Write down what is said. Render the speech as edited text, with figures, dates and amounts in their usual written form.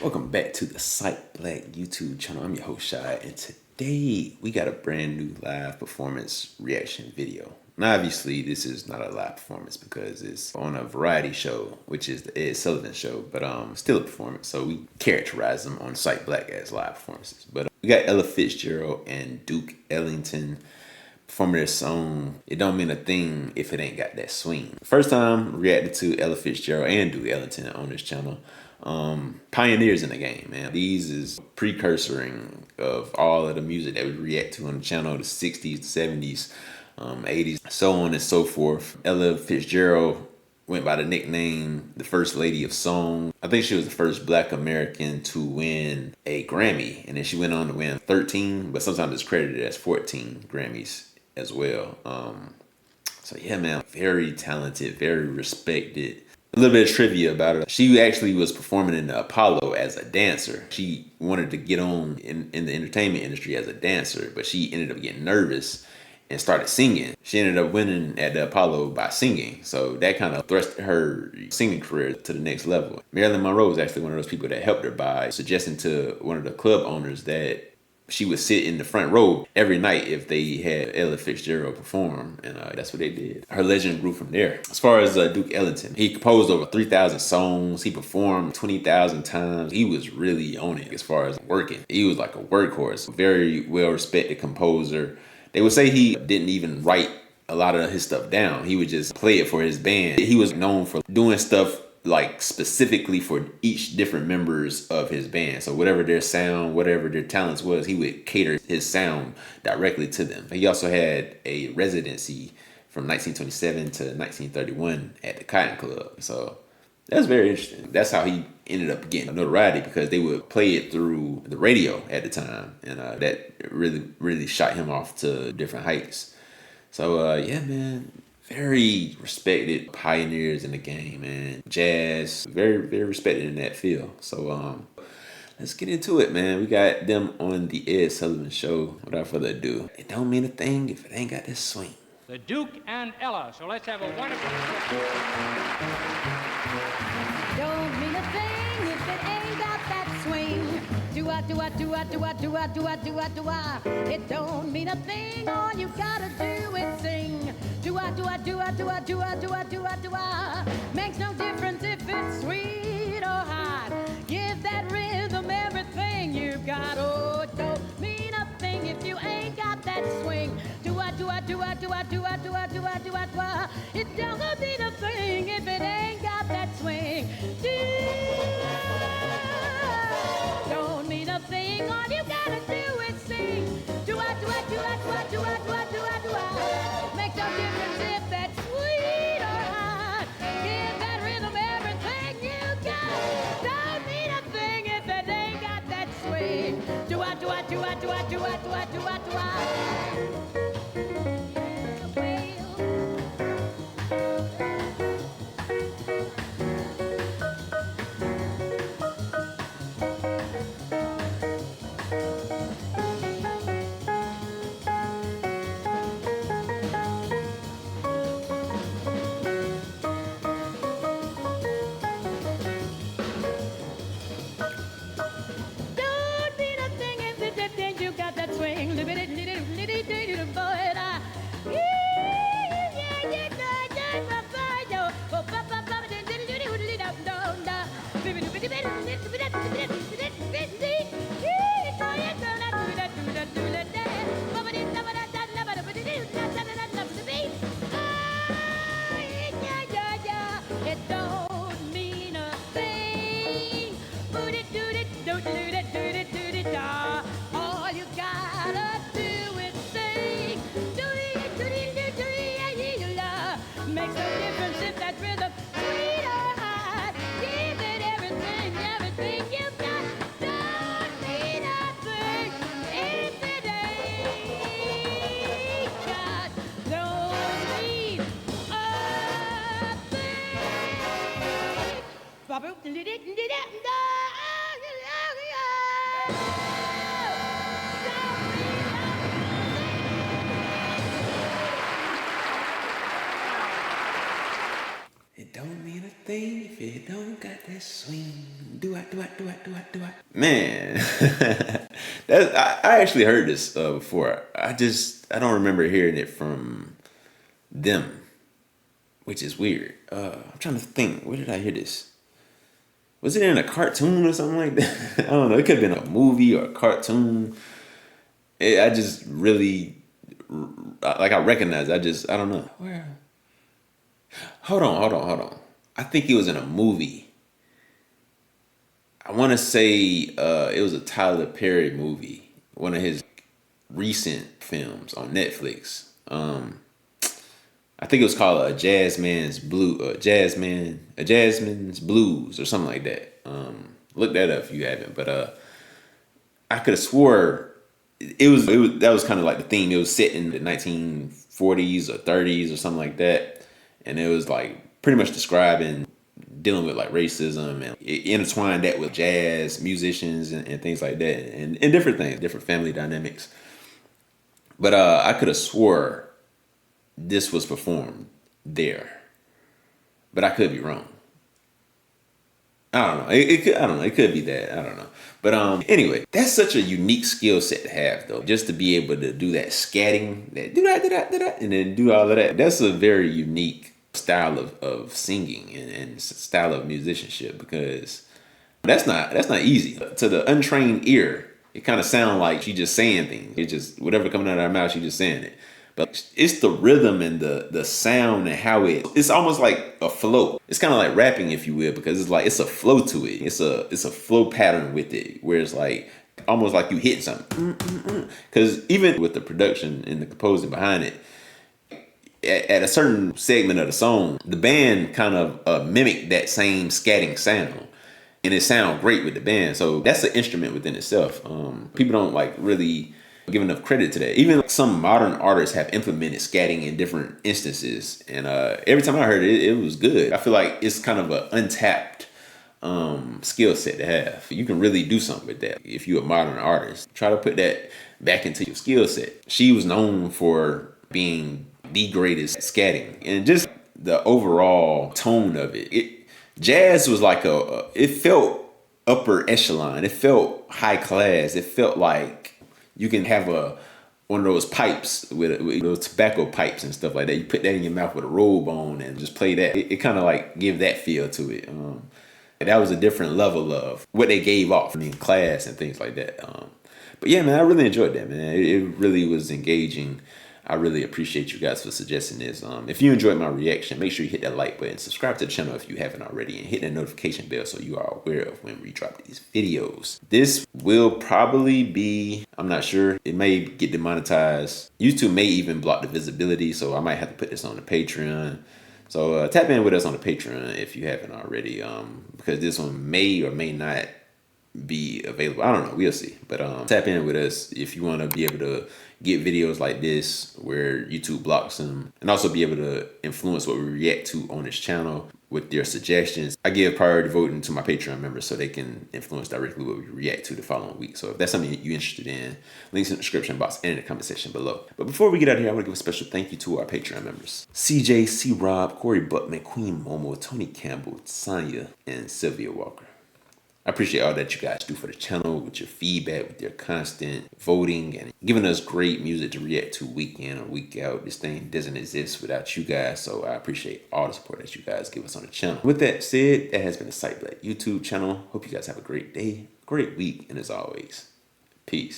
Welcome back to the Sight Black YouTube channel. I'm your host, Shai, and today we got a brand new live performance reaction video. Now, obviously, this is not a live performance because it's on a variety show, which is the Ed Sullivan show, but still a performance. So we characterize them on Sight Black as live performances. But we got Ella Fitzgerald and Duke Ellington performing their song "It Don't Mean a Thing If It Ain't Got That Swing." First time reacted to Ella Fitzgerald and Duke Ellington on this channel. Pioneers in the game, man. These is precursoring of all of the music that we react to on the channel, the 60s, the 70s, 80s, so on and so forth. Ella Fitzgerald went by the nickname the First Lady of Song. I think she was the first Black American to win a Grammy, and then she went on to win 13, but sometimes it's credited as 14 Grammys as well. So yeah, man, very talented, very respected. A little bit of trivia about her. She actually was performing in the Apollo as a dancer. She wanted to get on in the entertainment industry as a dancer, but she ended up getting nervous and started singing. She ended up winning at the Apollo by singing. So that kind of thrust her singing career to the next level. Marilyn Monroe was actually one of those people that helped her by suggesting to one of the club owners that she would sit in the front row every night if they had Ella Fitzgerald perform, and that's what they did. Her legend grew from there. As far as Duke Ellington, he composed over 3,000 songs. He performed 20,000 times. He was really on it as far as working. He was like a workhorse, very well-respected composer. They would say he didn't even write a lot of his stuff down. He would just play it for his band. He was known for doing stuff like specifically for each different members of his band. So whatever their sound, whatever their talents was, he would cater his sound directly to them. He also had a residency from 1927 to 1931 at the Cotton Club. So that's very interesting. That's how he ended up getting notoriety, because they would play it through the radio at the time, and that really shot him off to different heights. So yeah, man. Very respected pioneers in the game, man. Jazz, very respected in that field. So let's get into it, man. We got them on the Ed Sullivan show. Without further ado, it don't mean a thing if it ain't got that swing. The Duke and Ella. So let's have a wonderful. Don't mean a thing if it ain't got that swing. Do-a, do-a, do-a, do-a, do-a, do-a, do-a, do-a. It don't mean a thing, all you gotta do is sing. Do-a, do-a, do-a, do-a, do-a, do-a, do-a, do-a. Makes no difference if it's sweet or hot. Give that rhythm everything you've got. Oh, it don't mean a thing if you ain't got that swing. Do-a, do-a, do-a, do-a, do-a, do-a, do-a, do-a, do-a. It don't mean a thing if it ain't got that swing. Don't mean a thing, all you gotta do is sing. Do-a, do-a, do-a, do-a, do-a, do-a, do-a, do-a. Makes no difference if that's sweet or hot. Give that rhythm everything you got. Don't mean a thing if it ain't got that swing. Do-a, do-a, do-a, do-a, do-a, do-a, do-a, do-a. Makes no difference if that rhythm sweet or hot. Give it everything, everything you've got. Don't mean a thing if it ain't got. Don't mean a thing. It don't mean a thing if it don't got that swing. Man, I actually heard this before. I don't remember hearing it from them, which is weird. I'm trying to think. Where did I hear this? Was it in a cartoon or something like that? I don't know. It could have been a movie or a cartoon. I just really like. I recognize. I don't know. Where? Hold on. I think it was in a movie. I want to say it was a Tyler Perry movie, one of his recent films on Netflix. I think it was called a Jazzman's Blues or something like that. Look that up if you haven't. But I could have swore that was kind of like the theme. It was set in the 1940s or 30s or something like that, and it was like pretty much describing dealing with like racism, and it intertwined that with jazz musicians and things like that, and different things, different family dynamics. But I could have swore this was performed there, but I could be wrong. I don't know. I don't know. It could be that. I don't know. But anyway, that's such a unique skill set to have, though. Just to be able to do that scatting, that do that, and then do all of that. That's a very unique style of singing and style of musicianship, because that's not easy. To the untrained ear, it kind of sounds like she just saying things. It just whatever coming out of her mouth, she just saying it. But it's the rhythm and the sound and how it's almost like a flow. It's kind of like rapping, if you will, because it's a flow to it. It's a flow pattern with it, where it's like almost like you hit something. Because even with the production and the composing behind it, at a certain segment of the song, the band kind of mimicked that same scatting sound. And it sounds great with the band. So that's an instrument within itself. People don't like really give enough credit to that. Even some modern artists have implemented scatting in different instances. And every time I heard it, it was good. I feel like it's kind of an untapped skill set to have. You can really do something with that if you're a modern artist. Try to put that back into your skill set. She was known for being the greatest scatting, and just the overall tone of it. Jazz was like it felt upper echelon. It felt high class. It felt like you can have one of those pipes with those tobacco pipes and stuff like that. You put that in your mouth with a robe on and just play that. It kind of like give that feel to it. That was a different level of what they gave off in class and things like that. But yeah, man, I really enjoyed that, man. It really was engaging. I really appreciate you guys for suggesting this. If you enjoyed my reaction, make sure you hit that like button, subscribe to the channel if you haven't already, and hit that notification bell so you are aware of when we drop these videos. This will probably be, I'm not sure, it may get demonetized. YouTube may even block the visibility, so I might have to put this on the Patreon. So tap in with us on the Patreon if you haven't already, because this one may or may not be available. I don't know. We'll see. But tap in with us if you want to be able to get videos like this where YouTube blocks them, and also be able to influence what we react to on this channel with your suggestions. I give priority voting to my Patreon members so they can influence directly what we react to the following week. So if that's something you're interested in, links in the description box and in the comment section below. But before we get out of here, I want to give a special thank you to our Patreon members: CJ, C. Rob, Corey Buckman, Queen Momo, Tony Campbell, Sonia, and Sylvia Walker. I appreciate all that you guys do for the channel, with your feedback, with your constant voting, and giving us great music to react to week in or week out. This thing doesn't exist without you guys, so I appreciate all the support that you guys give us on the channel. With that said, that has been the Sight Black YouTube channel. Hope you guys have a great day, great week, and as always, peace.